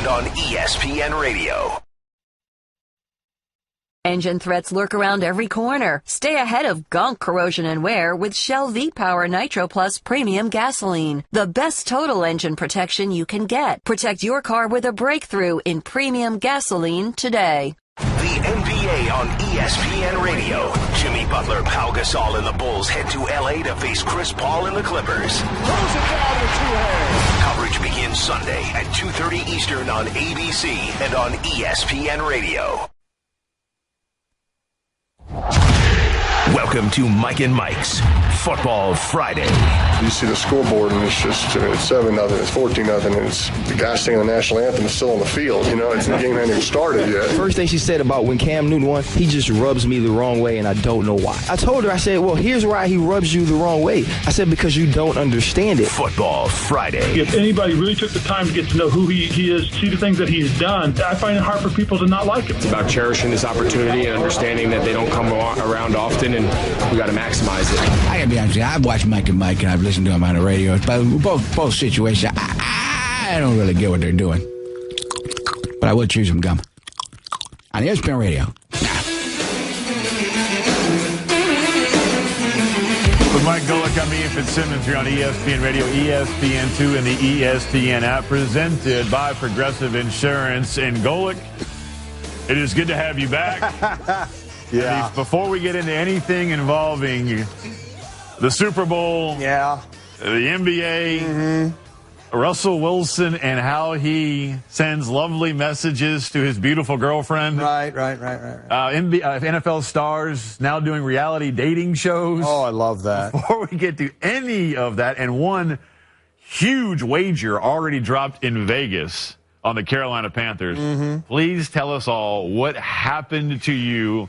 and on ESPN Radio. Engine threats lurk around every corner. Stay ahead of gunk, corrosion, and wear with Shell V-Power Nitro Plus Premium Gasoline. The best total engine protection you can get. Protect your car with a breakthrough in premium gasoline today. The NBA on ESPN Radio. Jimmy Butler, Pau Gasol, and the Bulls head to L.A. to face Chris Paul and the Clippers. Throws it down with 2 hands. Coverage begins Sunday at 2:30 Eastern on ABC and on ESPN Radio. Welcome to Mike and Mike's Football Friday. You see the scoreboard and it's just it's 7-0, it's 14-0, and it's the guy singing the national anthem is still on the field. You know, the game hasn't even started yet. First thing she said about when Cam Newton won, he just rubs me the wrong way, and I don't know why. I told her, I said, well, here's why he rubs you the wrong way. I said, because you don't understand it. Football Friday. If anybody really took the time to get to know who he is, see the things that he's done, I find it hard for people to not like him. It's about cherishing this opportunity and understanding that they don't come around often, and we got to maximize it. I gotta be honest with you, I've watched Mike and Mike, and I've listened to him on the radio. But both situations, I don't really get what they're doing. But I would chew some gum on the ESPN Radio. With Mike Golic, I'm Ian Fitzsimmons here on ESPN Radio, ESPN2, and the ESPN app, presented by Progressive Insurance. And Golic, it is good to have you back. Yeah. I mean, before we get into anything involving the Super Bowl, the NBA, Russell Wilson, and how he sends lovely messages to his beautiful girlfriend. Right. NFL stars now doing reality dating shows. Oh, I love that. Before we get to any of that, and one huge wager already dropped in Vegas on the Carolina Panthers, please tell us all what happened to you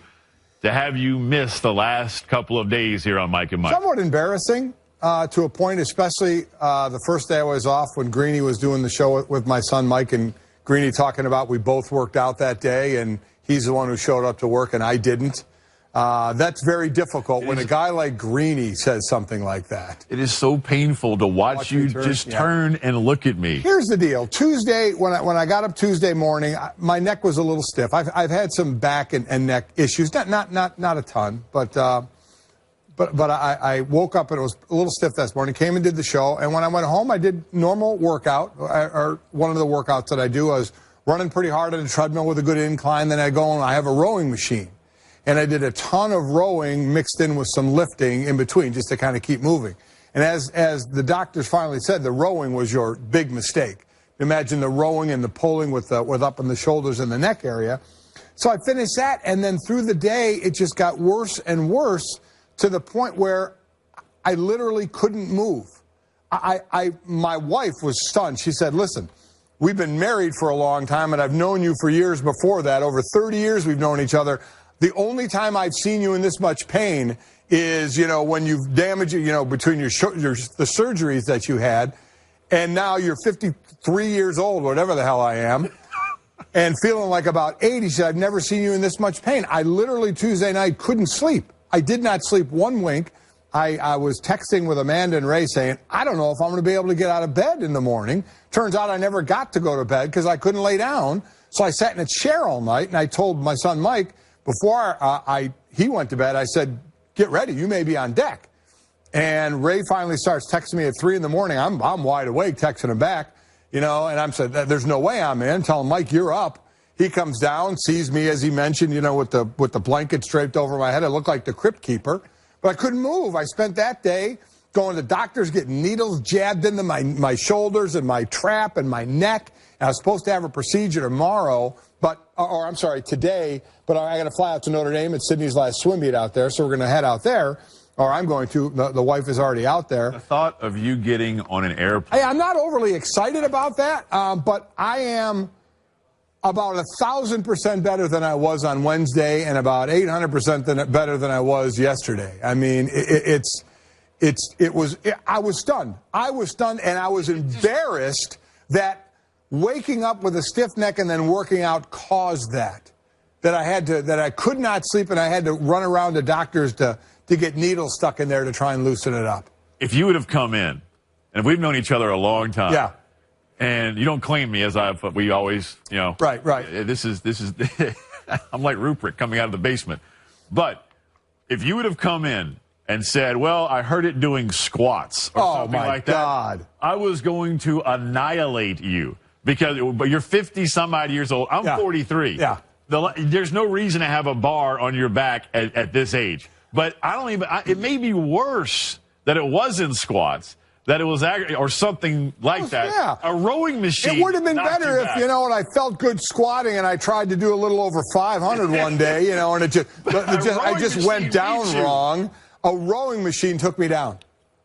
to have you miss the last couple of days here on Mike and Mike. Somewhat embarrassing to a point, especially the first day I was off when Greeny was doing the show with my son Mike, and Greeny talking about we both worked out that day, and he's the one who showed up to work and I didn't. That's very difficult when a guy like Greeny says something like that. It is so painful to watch you just turn and look at me. Here's the deal. Tuesday, when I got up Tuesday morning, my neck was a little stiff. I've had some back and neck issues, not a ton, but I woke up and it was a little stiff this morning. Came and did the show, and when I went home, I did normal workout, or one of the workouts that I do. I was running pretty hard on a treadmill with a good incline. Then I go and I have a rowing machine. And I did a ton of rowing mixed in with some lifting in between just to kind of keep moving. And as the doctors finally said, the rowing was your big mistake. Imagine the rowing and the pulling with up in the shoulders and the neck area. So I finished that, and then through the day, it just got worse and worse to the point where I literally couldn't move. My wife was stunned. She said, listen, we've been married for a long time, and I've known you for years before that. Over 30 years we've known each other. The only time I've seen you in this much pain is, when you've damaged, between the surgeries that you had, and now you're 53 years old, whatever the hell I am, and feeling like about 80. She said, I've never seen you in this much pain. I literally Tuesday night couldn't sleep. I did not sleep one wink. I was texting with Amanda and Ray saying, I don't know if I'm going to be able to get out of bed in the morning. Turns out I never got to go to bed because I couldn't lay down. So I sat in a chair all night, and I told my son Mike, before he went to bed, I said, get ready, you may be on deck. And Ray finally starts texting me at 3 in the morning. I'm wide awake, texting him back, and I'm saying, there's no way I'm in. Tell him, Mike, you're up. He comes down, sees me, as he mentioned, with the blanket draped over my head. I looked like the crypt keeper, but I couldn't move. I spent that day going to doctors, getting needles jabbed into my shoulders and my trap and my neck. And I was supposed to have a procedure tomorrow, today, but I got to fly out to Notre Dame. It's Sydney's last swim meet out there, so we're going to head out there, or I'm going to. The wife is already out there. The thought of you getting on an airplane. Hey, I'm not overly excited about that, but I am about 1,000% better than I was on Wednesday and about 800% better than I was yesterday. I mean, I was stunned. I was stunned, and I was embarrassed that waking up with a stiff neck and then working out caused that I could not sleep, and I had to run around to doctors to get needles stuck in there to try and loosen it up. If you would have come in, and we've known each other a long time, And you don't claim me as we always, Right. This is, I'm like Rupert coming out of the basement. But if you would have come in and said, well, I heard it doing squats or something like that, God. I was going to annihilate you but you're 50-some-odd years old. I'm 43. Yeah. There's no reason to have a bar on your back at this age. But it may be worse that it was in squats, that it was or something like that. Yeah. A rowing machine. It would have been better if, I felt good squatting and I tried to do a little over 500 one day, and I just went down wrong. A rowing machine took me down.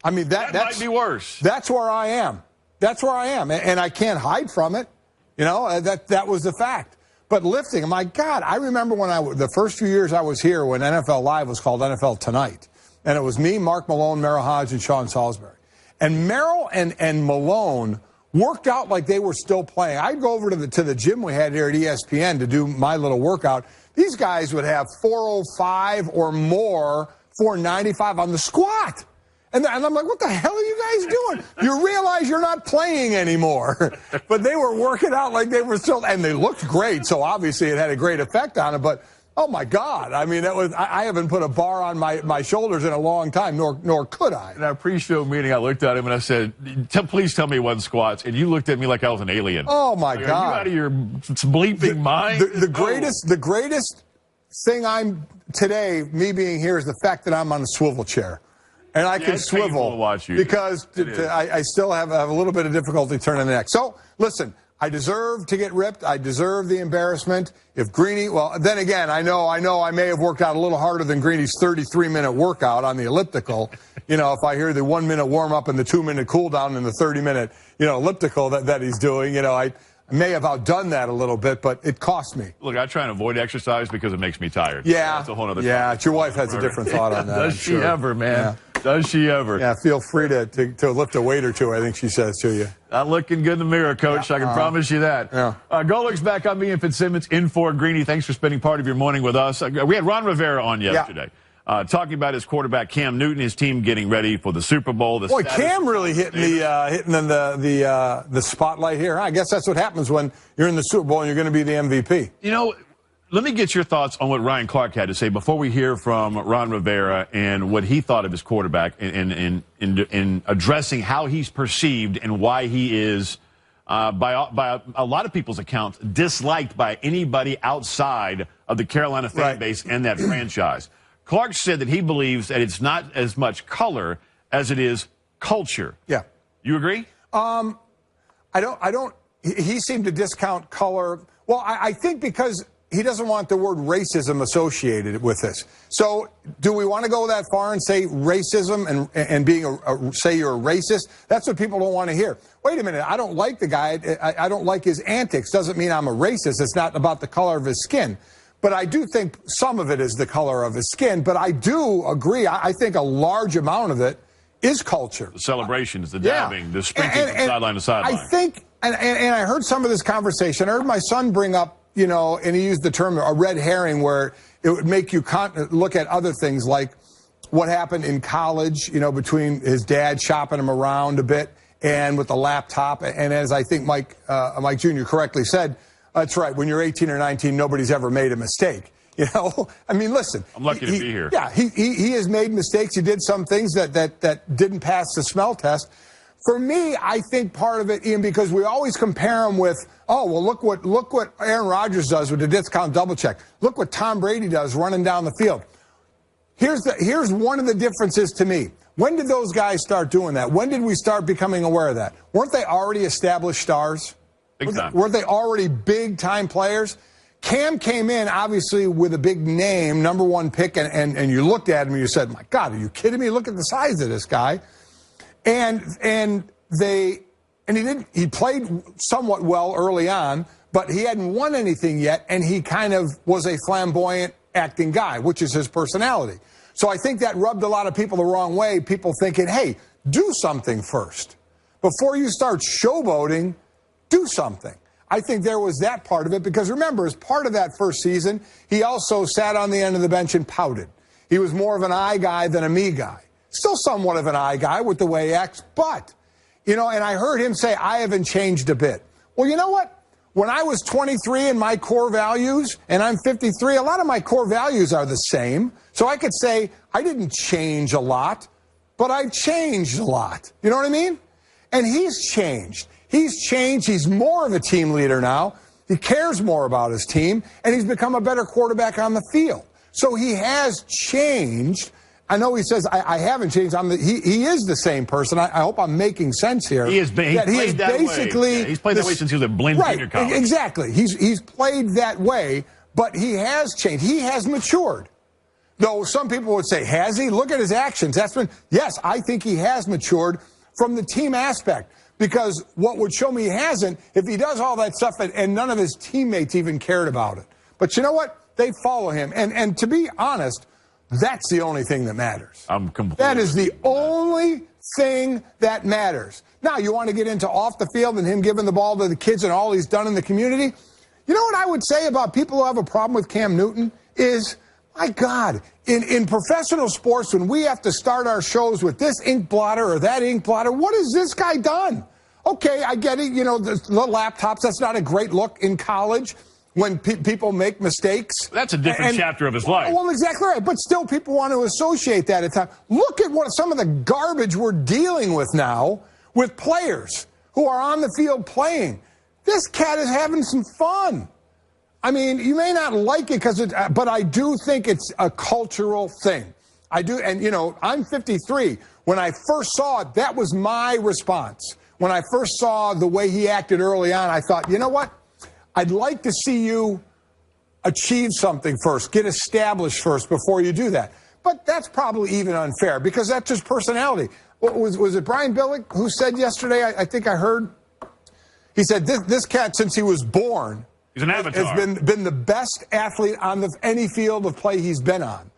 I mean, that might be worse. That's where I am. And I can't hide from it. That was the fact. But lifting, my God, I remember the first few years I was here when NFL Live was called NFL Tonight. And it was me, Mark Malone, Merrill Hodge, and Sean Salisbury. And Merrill and Malone worked out like they were still playing. I'd go over to the gym we had here at ESPN to do my little workout. These guys would have 405 or more, 495 on the squat. And I'm like, what the hell are you guys doing? You realize you're not playing anymore. But they were working out like they were still, and they looked great. So obviously it had a great effect on it. But oh my God, I mean, I haven't put a bar on my shoulders in a long time, nor could I. In our pre-show meeting, I looked at him and I said, please tell me one squats. And you looked at me like I was an alien. Oh my God. Are you out of your bleeping mind? The greatest thing today, me being here, is the fact that I'm on a swivel chair. And I can swivel to watch you. Because I still have a little bit of difficulty turning the neck. So, listen, I deserve to get ripped. I deserve the embarrassment. If Greeny, well, then again, I know I may have worked out a little harder than Greeny's 33-minute workout on the elliptical. If I hear the 1-minute warm-up and the 2-minute cool-down and the 30-minute, elliptical that he's doing, I may have outdone that a little bit, but it cost me. Look, I try and avoid exercise because it makes me tired. Yeah. That's a whole other topic. Your wife has a different thought on that. Does she ever, man? Yeah. Does she ever? Yeah, feel free to lift a weight or two, I think she says to you. Not looking good in the mirror, Coach. I can promise you that. Yeah. Golic's back. I'm Ian Fitzsimmons in for Greeny. Thanks for spending part of your morning with us. We had Ron Rivera on yesterday. Talking about his quarterback, Cam Newton, his team getting ready for the Super Bowl. Boy, Cam really hitting the spotlight here. I guess that's what happens when you're in the Super Bowl and you're going to be the MVP. Let me get your thoughts on what Ryan Clark had to say before we hear from Ron Rivera and what he thought of his quarterback in addressing how he's perceived and why he is, by a lot of people's accounts, disliked by anybody outside of the Carolina fan base and that franchise. Clark said that he believes that it's not as much color as it is culture. Yeah. You agree? I don't. He seemed to discount color. Well, I think because he doesn't want the word racism associated with this. So do we want to go that far and say racism and being say you're a racist? That's what people don't want to hear. Wait a minute. I don't like the guy. I don't like his antics. Doesn't mean I'm a racist. It's not about the color of his skin. But I do think some of it is the color of his skin. But I do agree. I think a large amount of it is culture. The celebrations, the dabbing, the sprinting from sideline to sideline. I think, and I heard some of this conversation. I heard my son bring up, and he used the term a red herring, where it would make you look at other things like what happened in college, between his dad shopping him around a bit and with the laptop. And as I think Mike Jr. correctly said, that's right. When you're 18 or 19, nobody's ever made a mistake. I mean, listen. I'm lucky to be here. Yeah, he has made mistakes. He did some things that didn't pass the smell test. For me, I think part of it, Ian, because we always compare him with, look what Aaron Rodgers does with the discount double check. Look what Tom Brady does running down the field. Here's one of the differences to me. When did those guys start doing that? When did we start becoming aware of that? Weren't they already established stars? Big time. Weren't they already big-time players? Cam came in, obviously, with a big name, number one pick, and you looked at him and you said, my God, are you kidding me? Look at the size of this guy. And he played somewhat well early on, but he hadn't won anything yet, and he kind of was a flamboyant acting guy, which is his personality. So I think that rubbed a lot of people the wrong way, people thinking, hey, do something first. Before you start showboating, do something. I think there was that part of it, because remember, as part of that first season, he also sat on the end of the bench and pouted. He was more of an I guy than a me guy. Still somewhat of an I guy with the way he acts, but You know, and I heard him say, I haven't changed a bit. Well, you know what? When I was 23 in my core values, and I'm 53, a lot of my core values are the same. So I could say I didn't change a lot, but I changed a lot. You know what I mean? And he's changed. He's changed. He's more of a team leader now. He cares more about his team, and he's become a better quarterback on the field. So he has changed. I know he says, I haven't changed. He is the same person. I hope I'm making sense here. He is basically way. Yeah, he's played that way since he was at Blinn Junior College. Exactly. He's played that way, but he has changed. He has matured. Though some people would say, has he? Look at his actions. Yes, I think he has matured from the team aspect. Because what would show me he hasn't, if he does all that stuff and none of his teammates even cared about it. But you know what? They follow him. And to be honest, that's the only thing that matters. That is the only thing that matters. Now, you want to get into off the field and him giving the ball to the kids and all he's done in the community? You know what I would say about people who have a problem with Cam Newton is, my God, in professional sports, when we have to start our shows with this ink blotter or that ink blotter, what has this guy done? Okay, I get it. You know, the laptops, that's not a great look in college when people make mistakes. That's a different chapter of his life. Well, exactly right. But still, people want to associate that at times. Look at what some of the garbage we're dealing with now with players who are on the field playing. This cat is having some fun. I mean, you may not like it but I do think it's a cultural thing. I do, and you know, I'm 53. When I first saw it, that was my response. When I first saw the way he acted early on, I thought, you know what? I'd like to see you achieve something first, get established first before you do that. But that's probably even unfair because that's his personality. Was it Brian Billick who said yesterday, I think I heard, he said this cat, since he was born, he's an avatar. Has been the best athlete on any field of play he's been on.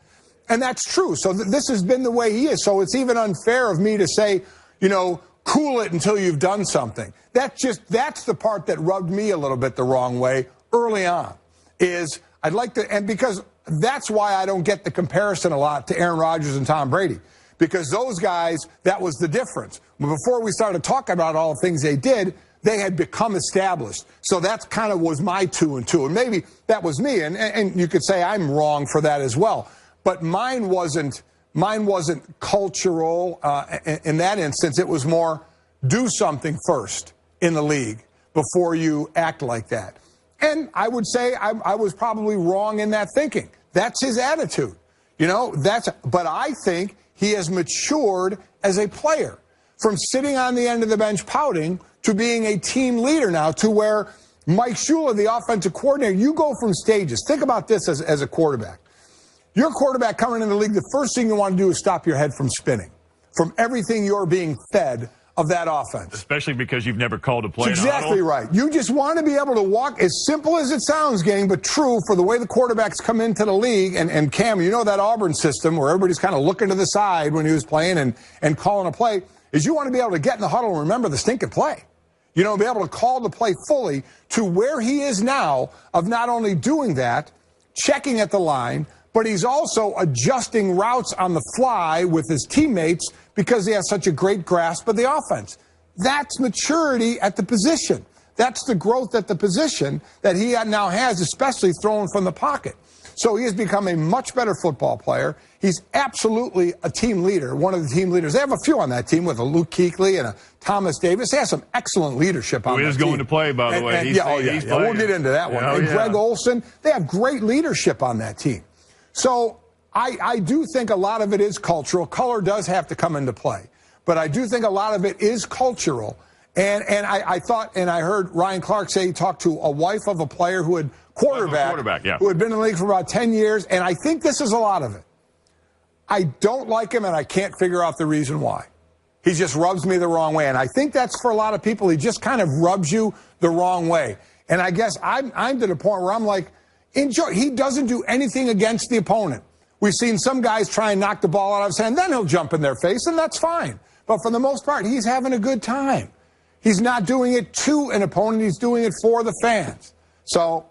And that's true. So this has been the way he is. So it's even unfair of me to say, you know, cool it until you've done something. That's the part that rubbed me a little bit the wrong way early on, is I'd like to, and because that's why I don't get the comparison a lot to Aaron Rodgers and Tom Brady, because those guys, that was the difference. Before we started talking about all the things they did, they had become established. So that kind of was my 2 and 2. And maybe that was me. And you could say I'm wrong for that as well. But mine wasn't cultural in that instance. It was more do something first in the league before you act like that. And I would say I was probably wrong in that thinking. That's his attitude. You know, but I think he has matured as a player from sitting on the end of the bench pouting to being a team leader now, to where Mike Shula, the offensive coordinator, you go from stages. Think about this as a quarterback. Your quarterback coming into the league, the first thing you want to do is stop your head from spinning, from everything you're being fed of that offense. Especially because you've never called a play. That's exactly right. You just want to be able to walk, as simple as it sounds, gang, but true for the way the quarterbacks come into the league. And Cam, you know that Auburn system where everybody's kind of looking to the side when he was playing and calling a play, is you want to be able to get in the huddle and remember the stinking play. You know, be able to call the play fully to where he is now of not only doing that, checking at the line, but he's also adjusting routes on the fly with his teammates because he has such a great grasp of the offense. That's maturity at the position. That's the growth at the position that he now has, especially throwing from the pocket. So he has become a much better football player. He's absolutely a team leader, one of the team leaders. They have a few on that team with a Luke Kuechly and a Thomas Davis. They have some excellent leadership on that team. Who is going to play, by the way. We'll get into that one. And Greg Olsen, they have great leadership on that team. So I do think a lot of it is cultural. Color does have to come into play. But I do think a lot of it is cultural. And I thought, and I heard Ryan Clark say he talked to a wife of a player who had quarterback who had been in the league for about 10 years. And I think this is a lot of it. I don't like him, and I can't figure out the reason why. He just rubs me the wrong way. And I think that's for a lot of people. He just kind of rubs you the wrong way. And I guess I'm to the point where I'm like, enjoy. He doesn't do anything against the opponent. We've seen some guys try and knock the ball out of his hand, then he'll jump in their face, and that's fine. But for the most part, he's having a good time. He's not doing it to an opponent. He's doing it for the fans. So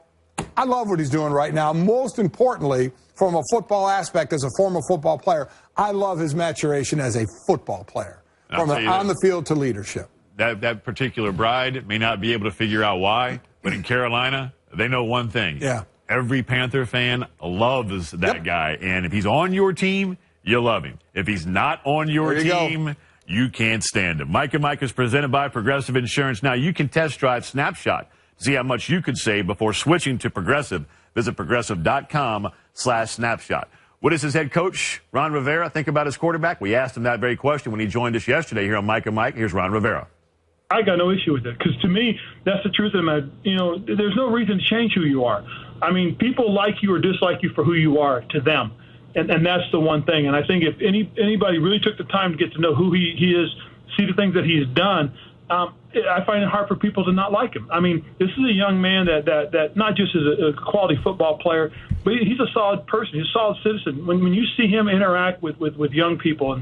I love what he's doing right now. Most importantly, from a football aspect, as a former football player, I love his maturation as a football player, from on the field to leadership. that particular bride may not be able to figure out why, but in Carolina, they know one thing. Yeah. Every Panther fan loves that guy. And if he's on your team, you love him. If he's not on your team, you can't stand him. Mike and Mike is presented by Progressive Insurance. Now, you can test drive Snapshot. See how much you could save before switching to Progressive. Visit progressive.com/snapshot. What does his head coach, Ron Rivera, think about his quarterback? We asked him that very question when he joined us yesterday here on Mike and Mike. Here's Ron Rivera. I got no issue with it because to me, that's the truth of the matter. You know, there's no reason to change who you are. I mean, people like you or dislike you for who you are to them. And that's the one thing. And I think if anybody really took the time to get to know who he is, see the things that he's done, I find it hard for people to not like him. I mean, this is a young man that not just is a quality football player, but he's a solid person. He's a solid citizen. When you see him interact with young people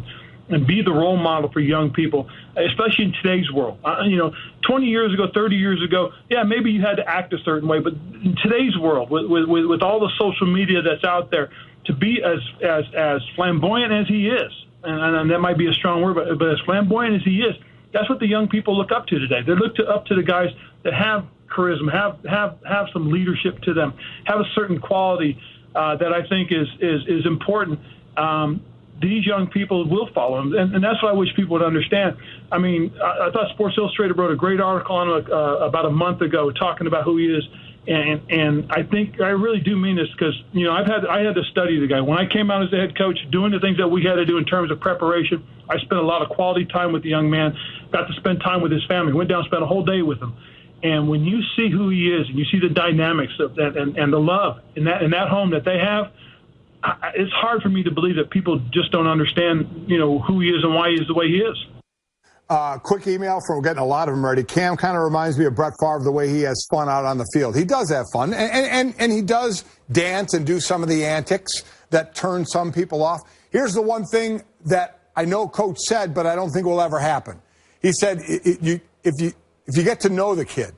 and be the role model for young people, especially in today's world. 20 years ago, 30 years ago, yeah, maybe you had to act a certain way. But in today's world, with all the social media that's out there, to be as flamboyant as he is, and that might be a strong word, but as flamboyant as he is, that's what the young people look up to today. They look up to the guys that have charisma, have some leadership to them, have a certain quality that I think is important. These young people will follow him, and that's what I wish people would understand. I mean, I thought Sports Illustrated wrote a great article on him about a month ago talking about who he is, and I think I really do mean this because I had to study the guy. When I came out as the head coach, doing the things that we had to do in terms of preparation, I spent a lot of quality time with the young man. Got to spend time with his family. Went down and spent a whole day with him. And when you see who he is, and you see the dynamics of that, and the love in that home that they have. It's hard for me to believe that people just don't understand, who he is and why he is the way he is. Quick email from getting a lot of them ready. Cam kind of reminds me of Brett Favre, the way he has fun out on the field. He does have fun, and he does dance and do some of the antics that turn some people off. Here's the one thing that I know Coach said, but I don't think will ever happen. He said, if you get to know the kid,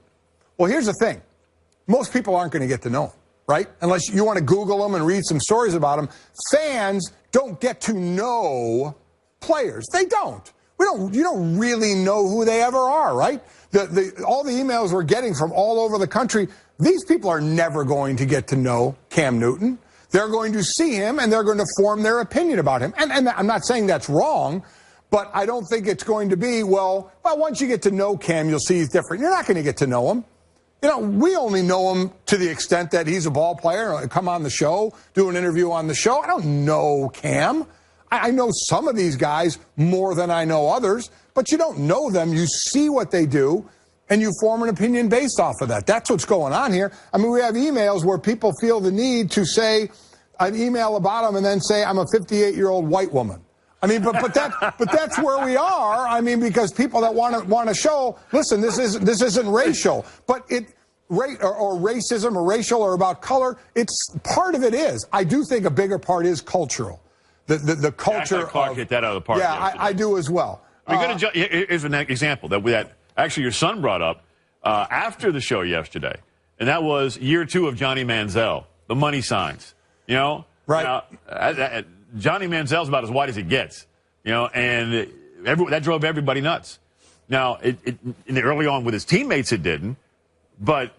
well, here's the thing. Most people aren't going to get to know him. Right? Unless you want to Google them and read some stories about them. Fans don't get to know players. They don't. You don't really know who they ever are, right? All the emails we're getting from all over the country, these people are never going to get to know Cam Newton. They're going to see him and they're going to form their opinion about him. And I'm not saying that's wrong, but I don't think it's going to be, well, once you get to know Cam, you'll see he's different. You're not going to get to know him. We only know him to the extent that he's a ball player, come on the show, do an interview on the show. I don't know Cam. I know some of these guys more than I know others, but you don't know them. You see what they do, and you form an opinion based off of that. That's what's going on here. I mean, we have emails where people feel the need to say an email about them and then say, I'm a 58-year-old white woman. I mean, but that's where we are. I mean, because people that want to show, listen, this isn't racial, but or racism or racial or about color. It's part of it is. I do think a bigger part is cultural. The culture. Yeah, Clark hit that out of the park. Yeah, I do as well. Here's an example that actually your son brought up after the show yesterday, and that was year 2 of Johnny Manziel, the money signs. Right. Johnny Manziel's about as white as it gets, and that drove everybody nuts. Now, early on with his teammates, it didn't, but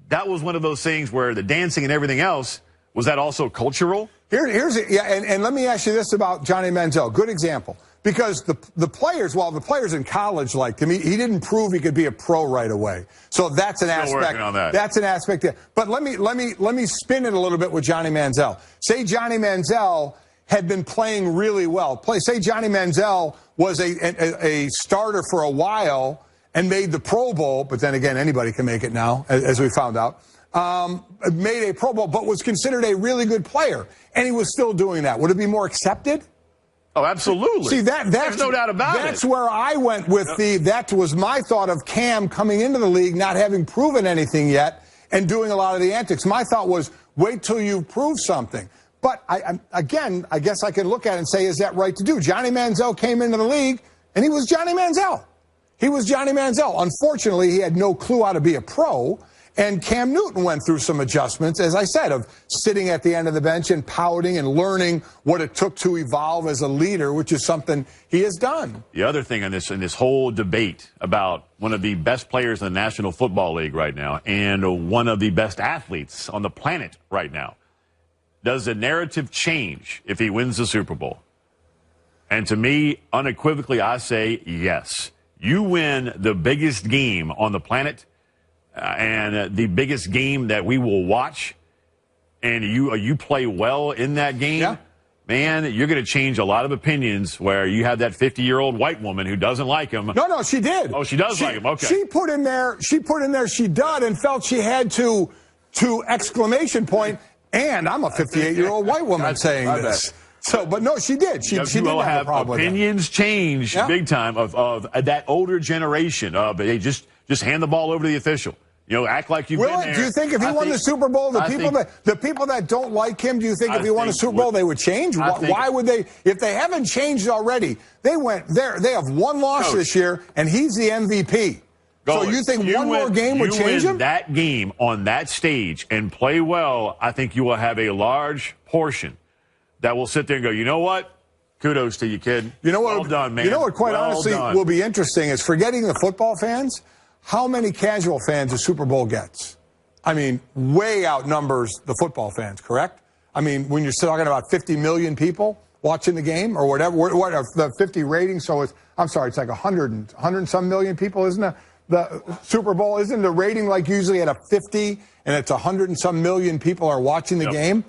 that was one of those things where the dancing and everything else, was that also cultural? And let me ask you this about Johnny Manziel. Good example. Because the players in college liked him. He didn't prove he could be a pro right away. So that's an aspect. Working on that. That's an aspect there. But let me spin it a little bit with Johnny Manziel. Say Johnny Manziel had been playing really well. Say Johnny Manziel was a starter for a while and made the Pro Bowl, but then again, anybody can make it now, as we found out. Made a Pro Bowl, but was considered a really good player, and he was still doing that. Would it be more accepted? Oh, absolutely. See, there's no doubt about it. That's where I went with that was my thought of Cam coming into the league, not having proven anything yet, and doing a lot of the antics. My thought was, wait till you prove something. But, I guess I can look at it and say, is that right to do? Johnny Manziel came into the league, and he was Johnny Manziel. He was Johnny Manziel. Unfortunately, he had no clue how to be a pro, And Cam Newton went through some adjustments, as I said, of sitting at the end of the bench and pouting and learning what it took to evolve as a leader, which is something he has done. The other thing in this whole debate about one of the best players in the National Football League right now and one of the best athletes on the planet right now, does the narrative change if he wins the Super Bowl? And to me, unequivocally, I say yes. You win the biggest game on the planet and the biggest game that we will watch, and you play well in that game, man, you're going to change a lot of opinions where you have that 50-year-old white woman who doesn't like him. No, she did. Oh, she does like him. Okay. She put in there she did and felt she had to exclamation point, and I'm a 58-year-old white woman saying this. So, but no, she did. She did have a problem. Opinions change big time of that older generation. They just hand the ball over to the official. You know, act like you've been there. Do you think if he won the Super Bowl, the people that don't like him, do you think if he won a Super Bowl, they would change? Why would they? If they haven't changed already, they went there. They have one loss this year, and he's the MVP. So you think one more game would change him? That game on that stage and play well, I think you will have a large portion that will sit there and go, you know what? Kudos to you, kid. You know what? Well done, man. You know what, quite honestly, will be interesting is forgetting the football fans, how many casual fans the Super Bowl gets. I mean, way outnumbers the football fans, correct? I mean, when you're talking about 50 million people watching the game or whatever, what the 50 rating, so it's like 100 and some million people, isn't it? The Super Bowl, isn't the rating like usually at a 50 and it's 100 and some million people are watching the game?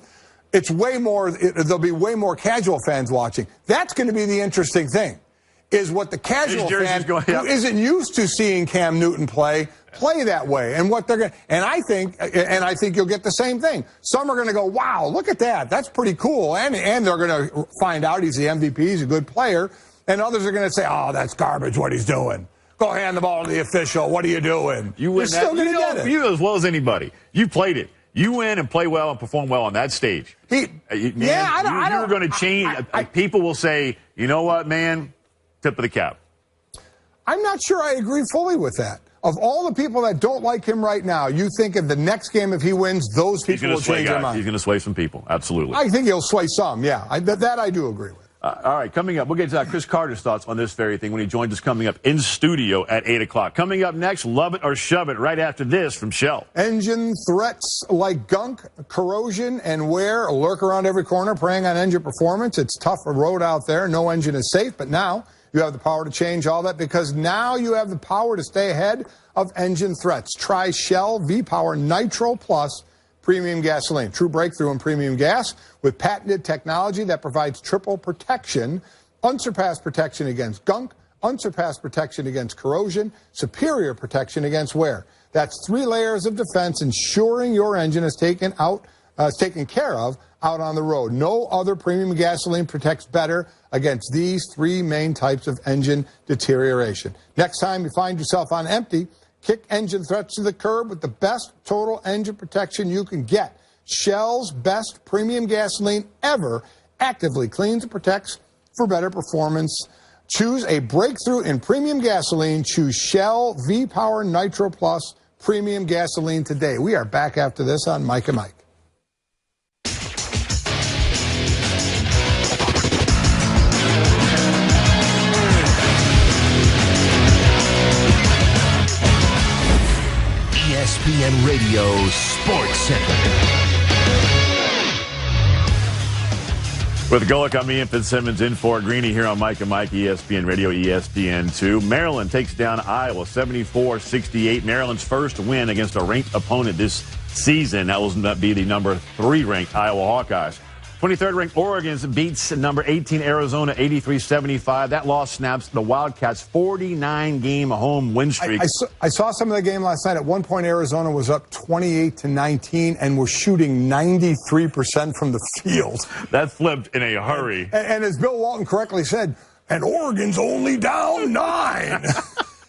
It's way more, there'll be way more casual fans watching. That's going to be the interesting thing, is what the casual fan who isn't used to seeing Cam Newton play that way. And what they're going to, and I think you'll get the same thing. Some are going to go, wow, look at that. That's pretty cool. And they're going to find out he's the MVP, he's a good player. And others are going to say, oh, that's garbage what he's doing. Go hand the ball to the official. What are you doing? You're still going to get it. You as well as anybody. You played it. You win and play well and perform well on that stage. You're going to change. People will say, you know what, man, tip of the cap. I'm not sure I agree fully with that. Of all the people that don't like him right now, you think of the next game, if he wins, those people will change their mind. He's going to sway some people. Absolutely. I think he'll sway some, yeah. That I do agree with. All right, coming up, we'll get to Chris Carter's thoughts on this very thing when he joins us coming up in studio at 8 o'clock. Coming up next, Love It or Shove It, right after this from Shell. Engine threats like gunk, corrosion, and wear lurk around every corner, preying on engine performance. It's tough road out there. No engine is safe, but now you have the power to change all that because now you have the power to stay ahead of engine threats. Try Shell V-Power Nitro Plus Premium Gasoline. True breakthrough in premium gas with patented technology that provides triple protection, unsurpassed protection against gunk, unsurpassed protection against corrosion, superior protection against wear. That's 3 layers of defense ensuring your engine is taken care of out on the road. No other premium gasoline protects better against these 3 main types of engine deterioration. Next time you find yourself on empty, kick engine threats to the curb with the best total engine protection you can get. Shell's best premium gasoline ever actively cleans and protects for better performance. Choose a breakthrough in premium gasoline. Choose Shell V-Power Nitro Plus Premium Gasoline today. We are back after this on Mike and Mike. ESPN Radio Sports Center. With Golic, I'm Ian Fitzsimmons in for Greeny here on Mike and Mike, ESPN Radio, ESPN2. Maryland takes down Iowa 74-68. Maryland's first win against a ranked opponent this season. That will be the number 3 ranked Iowa Hawkeyes. 23rd ranked Oregon beats number 18 Arizona 83-75. That loss snaps the Wildcats' 49-game home win streak. I saw some of the game last night. At one point, Arizona was up 28-19 and was shooting 93% from the field. That flipped in a hurry. And as Bill Walton correctly said, and Oregon's only down 9.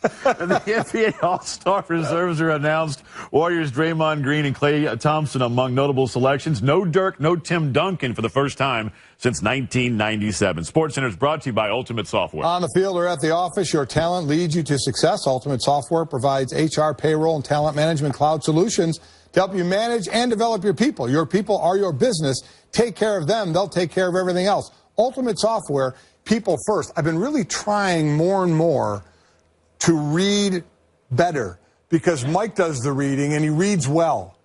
The NBA All-Star reserves are announced. Warriors Draymond Green and Klay Thompson among notable selections. No Dirk, no Tim Duncan for the first time since 1997. SportsCenter is brought to you by Ultimate Software. On the field or at the office, your talent leads you to success. Ultimate Software provides HR, payroll, and talent management cloud solutions to help you manage and develop your people. Your people are your business. Take care of them. They'll take care of everything else. Ultimate Software, people first. I've been really trying more and more to read better because Mike does the reading and he reads well.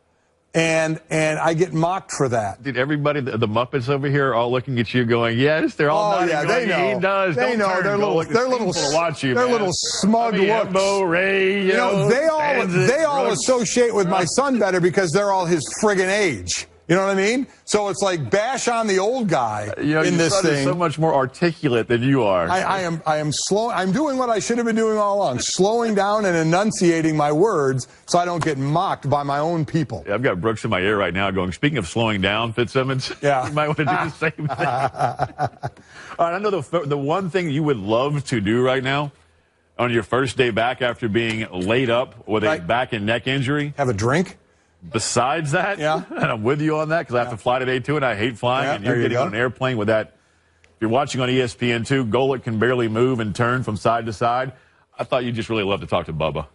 And I get mocked for that. Dude, everybody, the Muppets over here are all looking at you going, yes, they're all nodding. Yeah, going, they know. He does. They Don't know. turn, They're little smug looks. Embo, Ray, they all associate with my son better because they're all his friggin' age. You know what I mean? So it's like bash on the old guy in this thing. Is so much more articulate than you are. I am slow. I'm doing what I should have been doing all along, slowing down and enunciating my words so I don't get mocked by my own people. Yeah, I've got Brooks in my ear right now going, speaking of slowing down, Fitzsimmons, yeah. You might want to do the same thing. All right, I know the one thing you would love to do right now on your first day back after being laid up with a back and neck injury. Have a drink? Besides that, yeah. And I'm with you on that because I have to fly today too, and I hate flying. Yeah, and you're getting on an airplane with that. If you're watching on ESPN2, Golic can barely move and turn from side to side. I thought you'd just really love to talk to Bubba.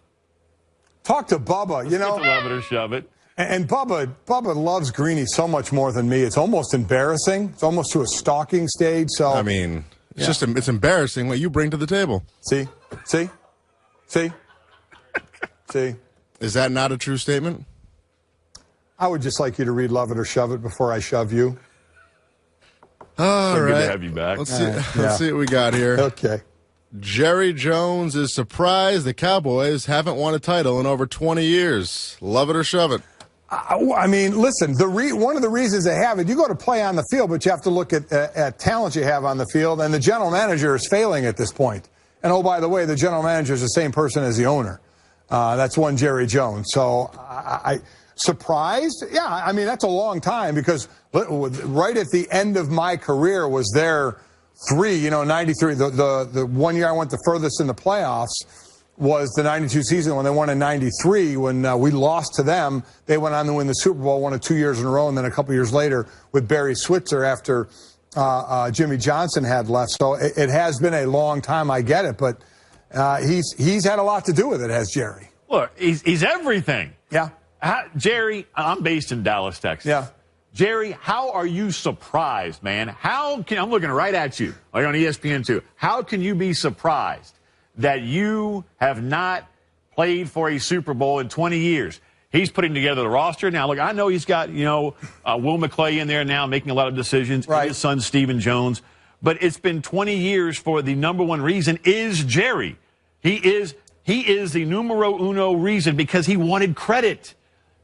Talk to Bubba, you know. Love it or shove it. And Bubba loves Greeny so much more than me. It's almost embarrassing. It's almost to a stalking stage. So I mean, it's embarrassing what you bring to the table. See. Is that not a true statement? I would just like you to read Love It or Shove It before I shove you. All right. Good to have you back. Let's see what we got here. Okay. Jerry Jones is surprised the Cowboys haven't won a title in over 20 years. Love it or shove it. I mean, listen, one of the reasons they have it, you go to play on the field, but you have to look at talent you have on the field, and the general manager is failing at this point. And, oh, by the way, the general manager is the same person as the owner. That's one Jerry Jones. So surprised? Yeah, I mean, that's a long time because right at the end of my career was there 93. The 1 year I went the furthest in the playoffs was the 92 season when they won in 93. When we lost to them, they went on to win the Super Bowl, won it 2 years in a row, and then a couple years later with Barry Switzer after Jimmy Johnson had left. So it has been a long time, I get it, but he's had a lot to do with it, has Jerry. Look, he's everything. Yeah. Jerry, I'm based in Dallas, Texas. Yeah. Jerry, how are you surprised, man? I'm looking right at you, like on ESPN2. How can you be surprised that you have not played for a Super Bowl in 20 years? He's putting together the roster. Now, look, I know he's got, Will McClay in there now making a lot of decisions. Right. His son, Stephen Jones. But it's been 20 years for the number one reason is Jerry. He is the numero uno reason because he wanted credit.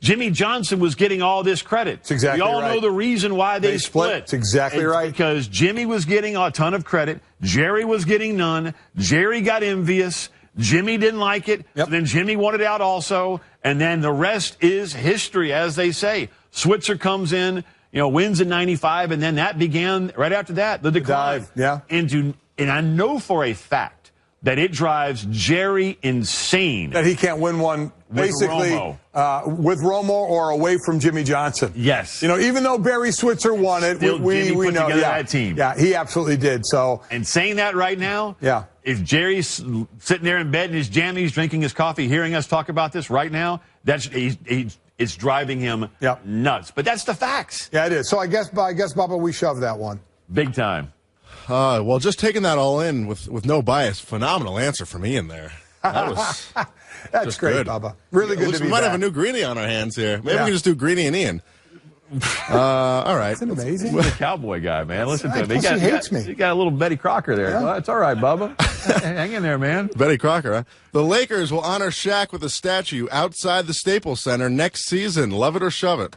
Jimmy Johnson was getting all this credit. It's exactly right. We all right. know the reason why they split. It's exactly right. Because Jimmy was getting a ton of credit. Jerry was getting none. Jerry got envious. Jimmy didn't like it. Yep. So then Jimmy wanted out also. And then the rest is history, as they say. Switzer comes in, wins in 95, and then that began, right after that, the decline. Yeah. And I know for a fact that it drives Jerry insane. That he can't win one basically with Romo or away from Jimmy Johnson. Yes. Even though Barry Switzer won it, we know that team. Yeah, he absolutely did. So, and saying that right now, yeah. If Jerry's sitting there in bed in his jammies, drinking his coffee, hearing us talk about this right now, it's driving him nuts. But that's the facts. Yeah, it is. So I guess, Bubba, we shoved that one. Big time. Well, just taking that all in with no bias, phenomenal answer from Ian there. That was that's great, good. Bubba. Really good to be We might back. have a new Greenie on our hands here. Maybe we can just do Greenie and Ian. All right. Isn't it amazing? What a cowboy guy, man. Listen to him. He hates me. He got a little Betty Crocker there. Yeah. Well, it's all right, Bubba. Hang in there, man. Betty Crocker, huh? The Lakers will honor Shaq with a statue outside the Staples Center next season. Love it or shove it.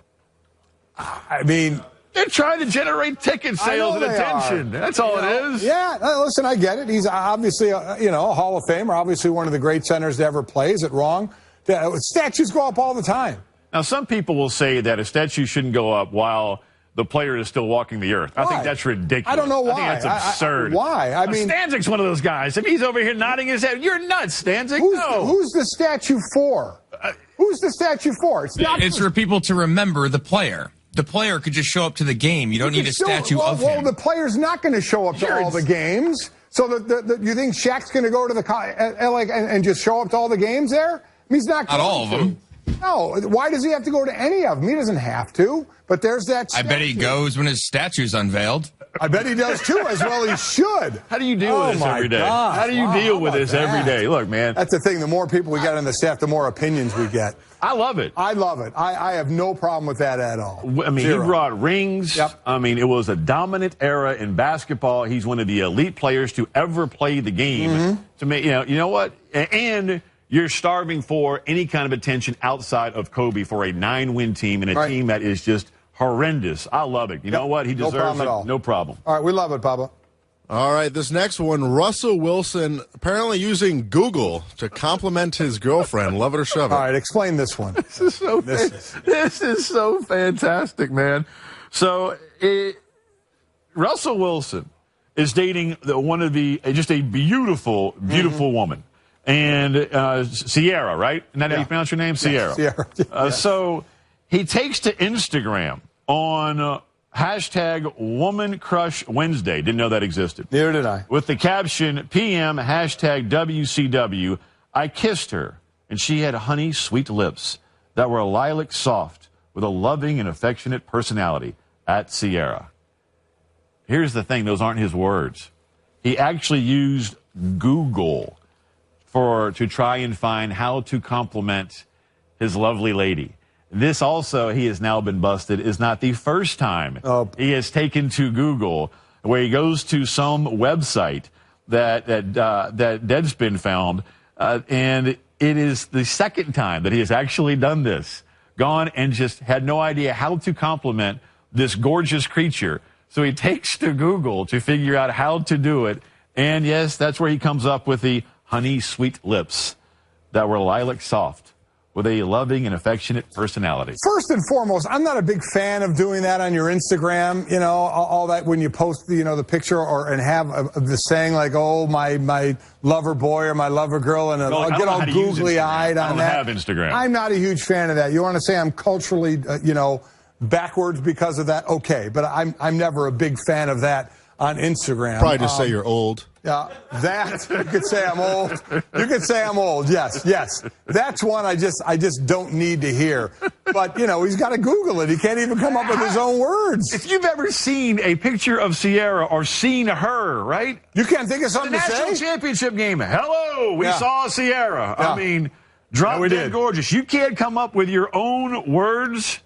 I mean, they're trying to generate ticket sales and attention. That's all it is. Yeah, listen, I get it. He's obviously, a Hall of Famer, obviously one of the great centers to ever play. Is it wrong? Statues go up all the time. Now, some people will say that a statue shouldn't go up while the player is still walking the earth. Why? I think that's ridiculous. I don't know why. I think that's absurd. Why? I mean, Stanczyk's one of those guys. If he's over here nodding his head, you're nuts, Stanczyk. Who's the statue for? Who's the statue for? It's for people to remember the player. The player could just show up to the game. You don't need a statue of him. Well, the player's not going to show up to all the games. So you think Shaq's going to go to the LA and just show up to all the games there? I mean, he's not. Not all of them. No. Why does he have to go to any of them? He doesn't have to. But there's that statue. I bet he goes when his statue's unveiled. I bet he does too, as well he should. How do you deal with this every day? Gosh. How do you deal with this every day? Look, man. That's the thing. The more people we got on the staff, the more opinions we get. I love it. I love it. I have no problem with that at all. I mean, Zero. he brought rings. Yep. I mean, it was a dominant era in basketball. He's one of the elite players to ever play the game. To make, you know what? And you're starving for any kind of attention outside of Kobe for a 9-win team and a team that is just horrendous. I love it. You know what? He deserves problem it. at all. No problem. All right, we love it, Pablo. All right, this next one, Russell Wilson apparently using Google to compliment his girlfriend. Love it or shove it. All right, explain this one. This is so fantastic, man. So Russell Wilson is dating just a beautiful, beautiful woman. And Sierra, right? Isn't that how you pronounce your name? Sierra. Sierra. So he takes to Instagram on hashtag Woman Crush Wednesday. Didn't know that existed. Neither did I. With the caption, PM hashtag WCW, I kissed her, and she had honey sweet lips that were lilac soft with a loving and affectionate personality at Sierra. Here's the thing, those aren't his words. He actually used Google to try and find how to compliment his lovely lady. This also, he has now been busted, is not the first time he has taken to Google, where he goes to some website that Deadspin found, and it is the second time that he has actually done this, gone and just had no idea how to compliment this gorgeous creature. So he takes to Google to figure out how to do it, and yes, that's where he comes up with the honey sweet lips that were lilac soft with a loving and affectionate personality. First and foremost, I'm not a big fan of doing that on your Instagram, all that when you post the picture and have the saying like, oh, my lover boy or my lover girl, and I'll get all googly-eyed on that. I don't have Instagram. I'm not a huge fan of that. You want to say I'm culturally, backwards because of that? Okay, but I'm never a big fan of that on Instagram. Probably just say you're old. Yeah, that you could say I'm old. You could say I'm old. Yes. That's one I just don't need to hear. But he's got to Google it. He can't even come up with his own words. If you've ever seen a picture of Sierra or seen her, right? You can't think of something the to say. National Championship game. Hello, we saw Sierra. Yeah. I mean, drop dead gorgeous. You can't come up with your own words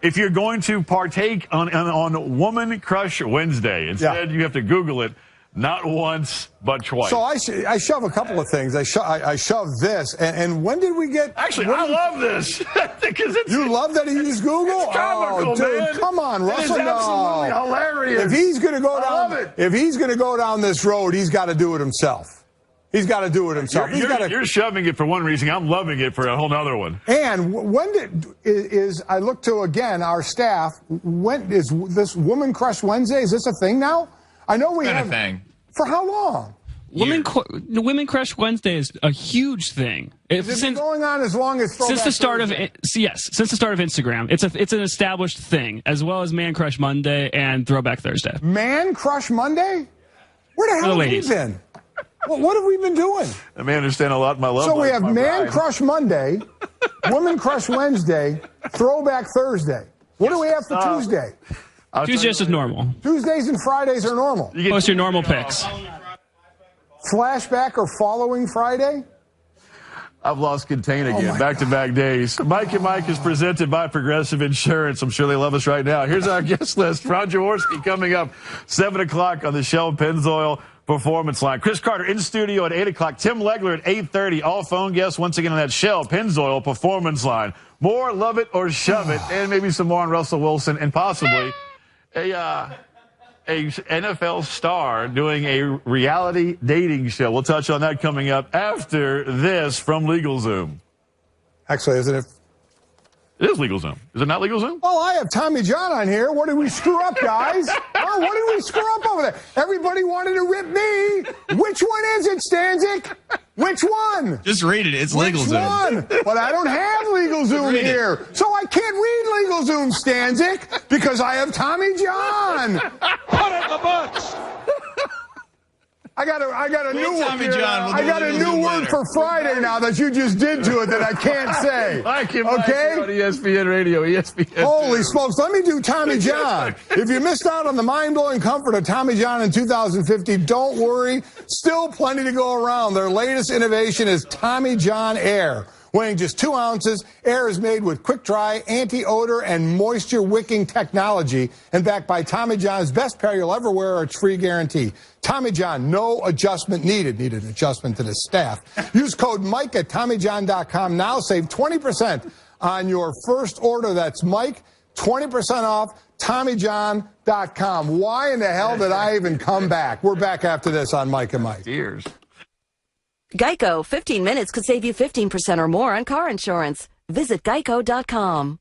if you're going to partake on Woman Crush Wednesday. Instead, you have to Google it. Not once, but twice. So I shove a couple of things. I shove this. And when did we get... Actually, I love this. Because you love that he used Google? It's comical, dude, man. Come on, Russell. It is absolutely hilarious. If he's going to go down this road, he's got to do it himself. He's got to do it himself. You're shoving it for one reason. I'm loving it for a whole other one. And I look to, again, our staff, when is this Woman Crush Wednesday? Is this a thing now? I know we have. A thing. For how long? Women Crush Wednesday is a huge thing. It's been going on as long as since the start of Instagram. It's an established thing, as well as Man Crush Monday and Throwback Thursday. Man Crush Monday? Where the hell have we been? What have we been doing? I may understand a lot of my love. So we have Man Crush Monday, Woman Crush Wednesday, Throwback Thursday. What do we have for Tuesday? Tuesdays is normal. Tuesdays and Fridays are normal. You post your normal picks. Flashback or following Friday? I've lost contain again. Back-to-back days. Mike and Mike is presented by Progressive Insurance. I'm sure they love us right now. Here's our guest list. Ron Jaworski coming up 7 o'clock on the Shell Pennzoil Performance Line. Chris Carter in studio at 8 o'clock. Tim Legler at 8:30. All phone guests once again on that Shell Pennzoil Performance Line. More Love It or Shove It, and maybe some more on Russell Wilson, and possibly a NFL star doing a reality dating show. We'll touch on that coming up after this from LegalZoom. Actually, isn't it? It is LegalZoom. Is it not LegalZoom? Oh, I have Tommy John on here. What did we screw up, guys? Oh, what did we screw up over there? Everybody wanted to rip me. Which one is it, Stanzik? Which one? Just read it. It's Which LegalZoom. one? But I don't have LegalZoom here. So I can't read LegalZoom, Stanzik, because I have Tommy John. Put it in the books. I got a new one. Tommy John, I got a new word for Friday now that you just did to it that I can't say. Okay? On ESPN Radio, ESPN. Holy smokes. Let me do Tommy John. If you missed out on the mind-blowing comfort of Tommy John in 2015, don't worry. Still plenty to go around. Their latest innovation is Tommy John Air. Weighing just 2 ounces, Air is made with quick-dry, anti-odor, and moisture-wicking technology and backed by Tommy John's best pair you'll ever wear or its free guarantee. Tommy John, no adjustment needed. Needed an adjustment to the staff. Use code Mike at TommyJohn.com now. Save 20% on your first order. That's Mike, 20% off, TommyJohn.com. Why in the hell did I even come back? We're back after this on Mike and Mike. Cheers. Geico, 15 minutes could save you 15% or more on car insurance. Visit geico.com.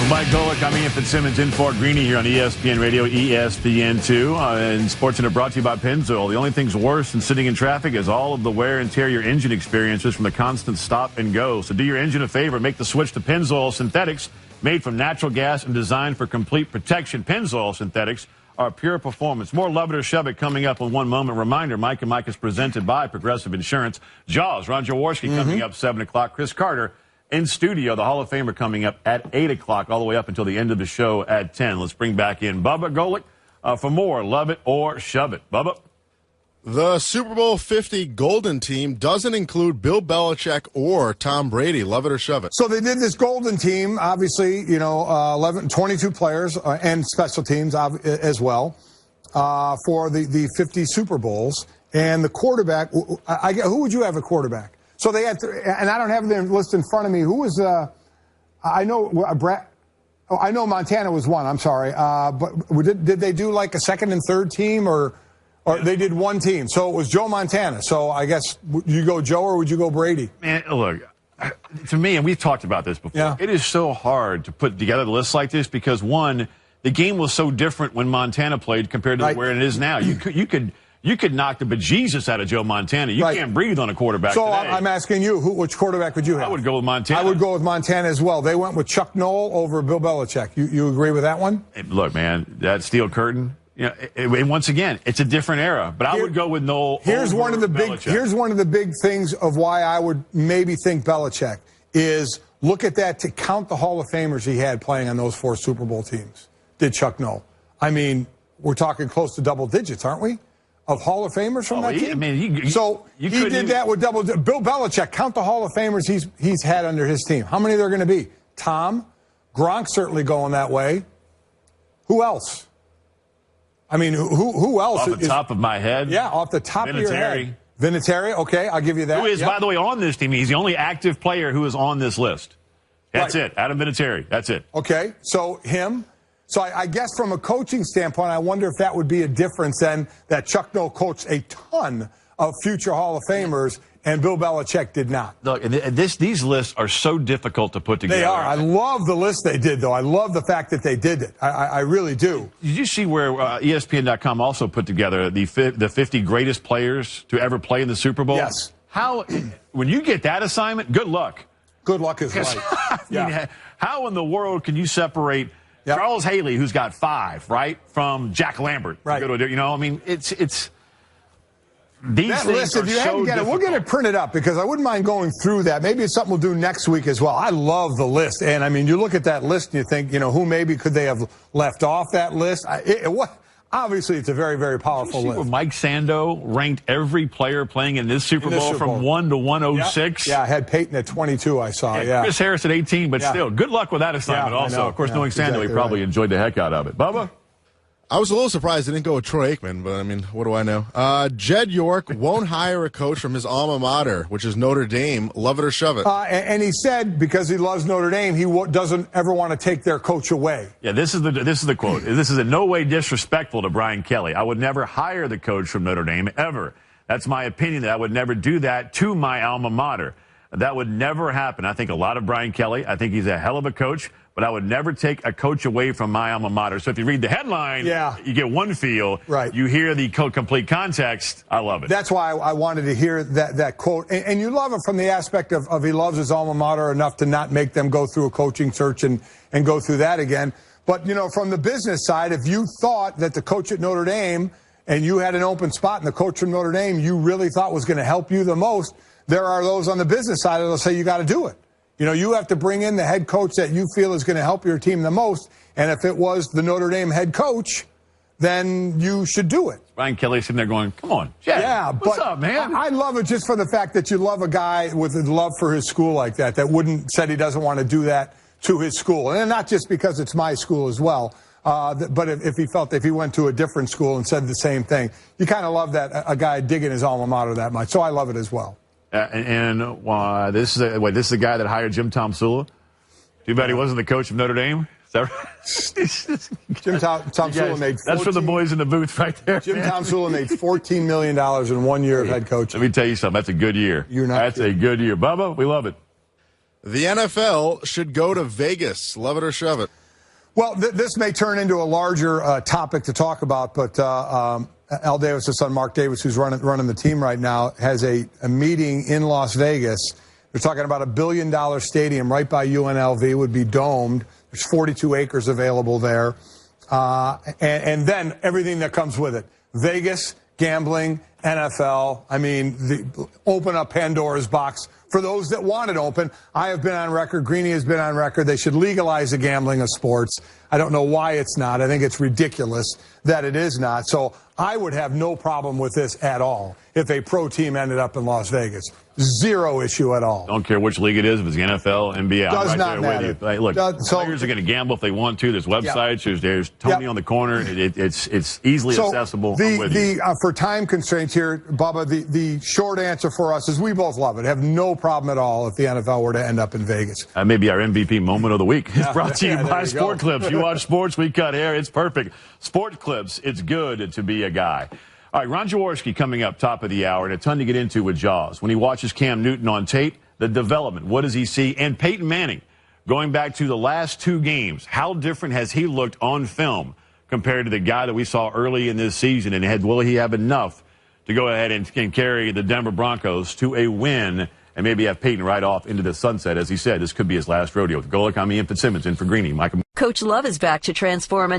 Mike Golic, I'm Ian Fitzsimmons in for Greeny here on ESPN Radio, ESPN2. And SportsCenter brought to you by Pennzoil. The only thing's worse than sitting in traffic is all of the wear and tear your engine experiences from the constant stop and go. So do your engine a favor. Make the switch to Pennzoil Synthetics, made from natural gas and designed for complete protection. Pennzoil Synthetics are pure performance. More Love It or Shove It coming up in one moment. Reminder, Mike and Mike is presented by Progressive Insurance. Jaws, Ron Jaworski coming up 7 o'clock. Chris Carter in studio, the Hall of Famer coming up at 8 o'clock, all the way up until the end of the show at 10. Let's bring back in Bubba Golic for more Love It or Shove It. Bubba? The Super Bowl 50 Golden Team doesn't include Bill Belichick or Tom Brady. Love it or shove it. So they did this Golden Team, obviously, 22 players and special teams as well for the 50 Super Bowls. And the quarterback, who would you have a quarterback? So they had, and I don't have the list in front of me. Who was, I know Montana was one, I'm sorry. But did they do like a second and third team or they did one team? So it was Joe Montana. So I guess you go Joe or would you go Brady? Man, look, to me, and we've talked about this before, it is so hard to put together lists like this because, one, the game was so different when Montana played compared to where it is now. You could knock the bejesus out of Joe Montana. You can't breathe on a quarterback So today. I'm asking you, which quarterback would you have? I would go with Montana. I would go with Montana as well. They went with Chuck Noll over Bill Belichick. You agree with that one? Hey, look, man, that steel curtain. And once again, it's a different era. But I would go with Noll. Here's one of the big things of why I would maybe think Belichick is look at that to count the Hall of Famers he had playing on those 4 Super Bowl teams. Did Chuck Noll? I mean, we're talking close to double digits, aren't we? Of Hall of Famers from that team? I mean, he did that with double. Bill Belichick, count the Hall of Famers he's had under his team. How many are there going to be? Tom, Gronk certainly going that way. Who else? I mean, who else? Off the top of my head? Yeah, off the top of your head. Vinatieri, okay, I'll give you that. Who is, by the way, on this team. He's the only active player who is on this list. That's it. Adam Vinatieri. That's it. Okay, so him. So I guess from a coaching standpoint, I wonder if that would be a difference then that Chuck Noll coached a ton of future Hall of Famers and Bill Belichick did not. Look, these lists are so difficult to put together. They are. I love the list they did, though. I love the fact that they did it. I really do. Did you see where ESPN.com also put together the 50 greatest players to ever play in the Super Bowl? Yes. When you get that assignment, good luck. Good luck is right. I mean, how in the world can you separate Charles Haley, who's got 5, right, from Jack Lambert? Right. I mean, it's these that list, if you haven't got it, we'll get it printed up because I wouldn't mind going through that. Maybe it's something we'll do next week as well. I love the list. And, I mean, you look at that list and you think, who maybe could they have left off that list? Obviously, it's a very, very powerful list. Where Mike Sando ranked every player playing in this Super Bowl from 1 to 106? Yeah, I had Peyton at 22, I saw. Yeah. Chris Harris at 18, but still, good luck with that assignment also. Of course, knowing Sando, he probably enjoyed the heck out of it. Bubba? I was a little surprised they didn't go with Troy Aikman, but I mean, what do I know? Jed York won't hire a coach from his alma mater, which is Notre Dame. Love it or shove it. And he said because he loves Notre Dame, he doesn't ever want to take their coach away. Yeah, this is the quote. This is in no way disrespectful to Brian Kelly. I would never hire the coach from Notre Dame ever. That's my opinion. That I would never do that to my alma mater. That would never happen. I think a lot of Brian Kelly. I think he's a hell of a coach. But I would never take a coach away from my alma mater. So if you read the headline, you get one feel. Right. You hear the complete context. I love it. That's why I wanted to hear that quote. And you love it from the aspect of he loves his alma mater enough to not make them go through a coaching search and go through that again. But, you know, from the business side, if you thought that the coach at Notre Dame and you had an open spot and the coach from Notre Dame you really thought was going to help you the most, there are those on the business side that will say you got to do it. You know, you have to bring in the head coach that you feel is going to help your team the most. And if it was the Notre Dame head coach, then you should do it. Brian Kelly sitting there going, come on, Jed, what's up, man? I love it just for the fact that you love a guy with a love for his school like that said he doesn't want to do that to his school. And not just because it's my school as well, but if he felt if he went to a different school and said the same thing, you kind of love that a guy digging his alma mater that much. So I love it as well. This is the guy that hired Jim Tomsula. Too bad he wasn't the coach of Notre Dame. Is that right? Jim Tomsula made. That's for the boys in the booth right there. Jim Tomsula made $14 million in 1 year of head coach. Let me tell you something. That's a good year. That's a good year, Bubba. We love it. The NFL should go to Vegas. Love it or shove it. Well, this may turn into a larger topic to talk about, but Al Davis' son, Mark Davis, who's running the team right now, has a meeting in Las Vegas. They're talking about $1 billion stadium right by UNLV, would be domed. There's 42 acres available there. And then everything that comes with it. Vegas, gambling, NFL. I mean, open up Pandora's box. For those that want it open, I have been on record, Greeny has been on record, they should legalize the gambling of sports. I don't know why it's not. I think it's ridiculous that it is not. So I would have no problem with this at all if a pro team ended up in Las Vegas. Zero issue at all. Don't care which league it is, if it's the NFL, NBA. Does I'm right not there matter. with you. Like, look, players are going to gamble if they want to. There's websites. There's Tony on the corner. It's easily accessible. For time constraints here, Bubba, the short answer for us is we both love it. Have no problem at all if the NFL were to end up in Vegas. Maybe our MVP moment of the week. It's brought to you by Sport Clips. You watch sports, we cut hair. It's perfect. Sport Clips, it's good to be a guy. All right, Ron Jaworski coming up top of the hour, and a ton to get into with Jaws. When he watches Cam Newton on tape, the development, what does he see? And Peyton Manning, going back to the last two games, how different has he looked on film compared to the guy that we saw early in this season? And will he have enough to go ahead and carry the Denver Broncos to a win and maybe have Peyton right off into the sunset? As he said, this could be his last rodeo. With Golic, I'm Ian Fitzsimmons, in for Greeny. Michael. Coach Love is back to transform